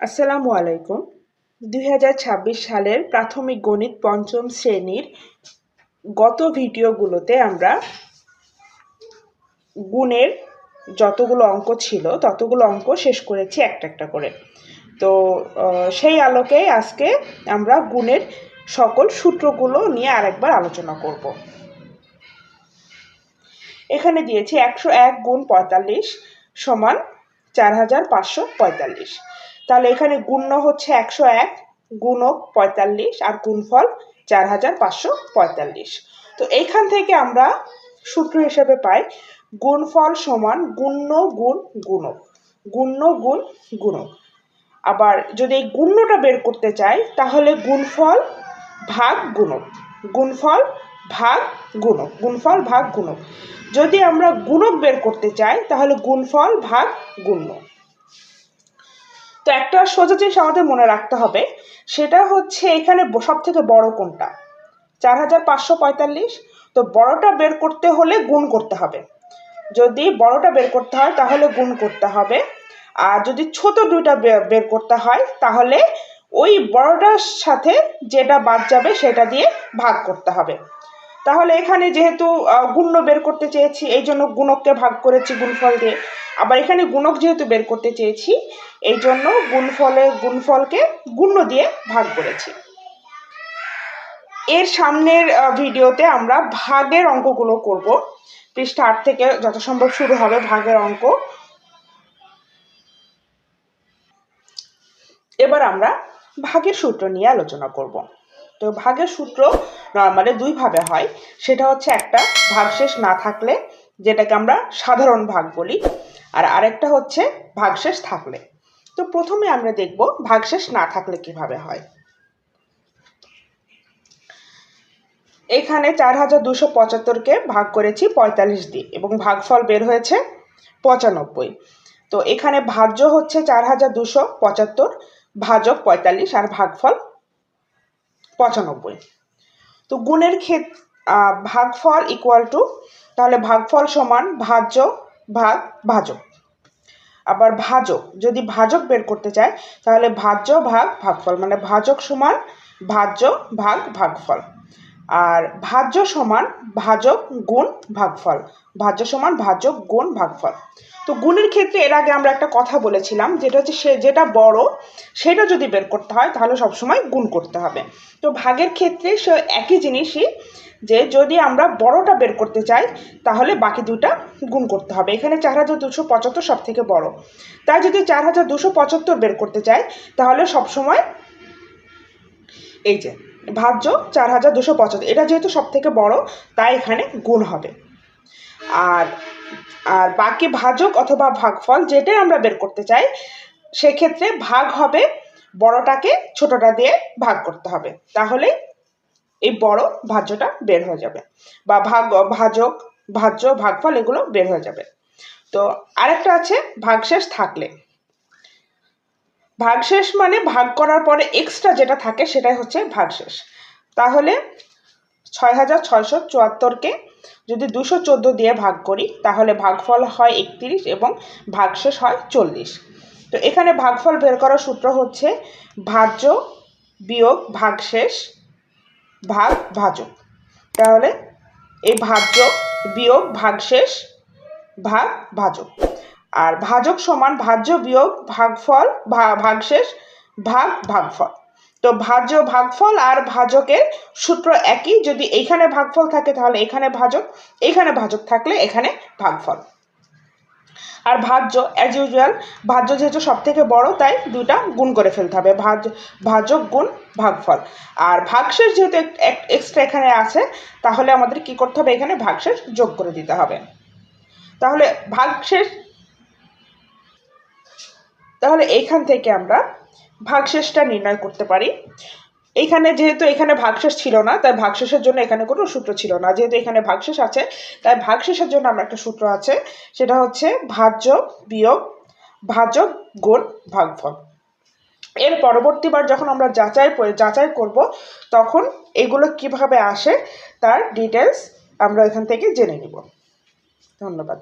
আসসালামু আলাইকুম। 2026 সালের প্রাথমিক গণিত পঞ্চম শ্রেণীর গত ভিডিওগুলোতে আমরা গুণের যতগুলো অঙ্ক ছিল ততগুলো অঙ্ক শেষ করেছি একটা একটা করে। তো সেই আলোকে আজকে আমরা গুণের সকল সূত্রগুলো নিয়ে আরেকবার আলোচনা করব। এখানে দিয়েছি 101 গুণ 45 সমান 4545। তাহলে এখানে গুণ্য হচ্ছে 101 গুণক 45 আর গুণফল 4545। তো এইখান থেকে আমরা সূত্র হিসেবে পাই গুণফল সমান গুণ্য গুণ গুণক, গুণ্য গুণ গুণক। আবার যদি এই গুণ্যটা বের করতে চাই তাহলে গুণফল ভাগ গুণক, গুণফল ভাগ গুণক, গুণফল ভাগ গুণক। যদি আমরা গুণক বের করতে চাই তাহলে গুণফল ভাগ গুণ্য। তো একটা সোজা জিনিস আমাদের মনে রাখতে হবে, সেটা হচ্ছে এখানে সব থেকে বড় কোনটা, 4545। তো বড়টা বের করতে হলে গুণ করতে হবে। যদি বড়টা বের করতে হয় তাহলে গুণ করতে হবে, আর যদি ছোট দুইটা বের করতে হয় তাহলে ওই বড়টার সাথে যেটা বাদ যাবে সেটা দিয়ে ভাগ করতে হবে। তাহলে এখানে যেহেতু গুণ্য বের করতে চেয়েছি এই জন্য গুণককে ভাগ করেছি গুণফল দিয়ে, আবার এখানে গুণক যেহেতু বের করতে চেয়েছি এই জন্য গুণফলকে গুণ্য দিয়ে ভাগ করেছি। এর সামনের ভিডিওতে আমরা ভাগের অঙ্কগুলো করব। পৃষ্ঠা 8 থেকে যথাসম্ভব শুরু হবে ভাগের অঙ্ক। এবার আমরা ভাগের সূত্র নিয়ে আলোচনা করব। তো ভাগের সূত্র নর্মালি দুইভাবে হয়, সেটা হচ্ছে একটা ভাগশেষ না থাকলে, যেটাকে আমরা সাধারণ ভাগ বলি, আর আরেকটা হচ্ছে ভাগশেষ থাকলে। তো প্রথমে আমরা দেখব ভাগশেষ না থাকলে কিভাবে হয়। এখানে 4275কে ভাগ করেছি 45 দিয়ে এবং ভাগফল বের হয়েছে 95। তো এখানে ভাজ্য হচ্ছে 4275 ভাজক 45 আর ভাগফল 95। তো গুণের ভাগফল ইকুয়াল টু, তাহলে ভাগফল সমান ভাজ্য ভাগ ভাজক। আবার ভাজক, যদি ভাজক বের করতে চাই তাহলে ভাজ্য ভাগ ভাগফল, মানে ভাজক সমান ভাজ্য ভাগ ভাগফল। আর ভাজ্য সমান ভাজক গুণ ভাগফল, ভাজ্য সমান ভাজক গুণ ভাগফল। তো গুণের ক্ষেত্রে এর আগে আমরা একটা কথা বলেছিলাম, যেটা হচ্ছে সে যেটা বড় সেটা যদি বের করতে হয় তাহলে সবসময় গুণ করতে হবে। তো ভাগের ক্ষেত্রে সে একই জিনিসই, যে যদি আমরা বড়টা বের করতে চাই তাহলে বাকি দুটা গুণ করতে হবে। এখানে 4275 সব থেকে বড়, তাই যদি 4275 বের করতে চাই তাহলে সবসময় এই যে ভাজ্য 4275, এটা যেহেতু সব থেকে বড় তাই এখানে গুণ হবে। আর আর বাকি ভাজক অথবা ভাগফল যেটাই আমরা বের করতে চাই সেক্ষেত্রে ভাগ হবে বড়টাকে ছোটটা দিয়ে ভাগ করতে হবে, তাহলে এই বড় ভাজ্যটা বের হয়ে যাবে, বা ভাজক ভাজ্য ভাগফল এগুলো বের হয়ে যাবে। তো আরেকটা আছে ভাগশেষ থাকলে। ভাগশেষ মানে ভাগ করার পরে এক্সট্রা যেটা থাকে সেটাই হচ্ছে ভাগশেষ। তাহলে 6674কে যদি 214 দিয়ে ভাগ করি তাহলে ভাগফল হয় 31 এবং ভাগশেষ হয় 40। তো এখানে ভাগফল বের করার সূত্র হচ্ছে ভাজ্য বিয়োগ ভাগশেষ ভাগ ভাজক। তাহলে এই ভাজ্য বিয়োগ ভাগশেষ ভাগ ভাজক, আর ভাজক সমান ভাজ্য বিয়োগ ভাগফল ভাগশেষ ভাগ ভাগফল। তো ভাজ্য ভাগফল আর ভাজকের সূত্র একই, যদি এইখানে ভাগফল থাকে তাহলে এখানে ভাজক, এখানে ভাজক থাকলে এখানে ভাগফল। আর ভাজ্য অ্যাজ ইউজুয়াল, ভাজ্য যেহেতু সব থেকে বড় তাই দুইটা গুণ করে ফেলতে হবে, ভাজক গুণ ভাগফল। আর ভাগশেষ যেহেতু এক্সট্রা এখানে আছে তাহলে আমাদের কি করতে হবে, এখানে ভাগশেষ যোগ করে দিতে হবে। তাহলে তাহলে এইখান থেকে আমরা ভাগশেষটা নির্ণয় করতে পারি। এইখানে যেহেতু এখানে ভাগশেষ ছিল না তাই ভাগশেষের জন্য এখানে কোনো সূত্র ছিল না, যেহেতু এখানে ভাগশেষ আছে তাই ভাগশেষের জন্য আমরা একটা সূত্র আছে, সেটা হচ্ছে ভাজ্য বিয়োগ ভাজক গুণ ভাগফল। এর পরবর্তীবার যখন আমরা যাচাই করব তখন এগুলো কিভাবে আসে তার ডিটেলস আমরা এখান থেকে জেনে নিব। ধন্যবাদ।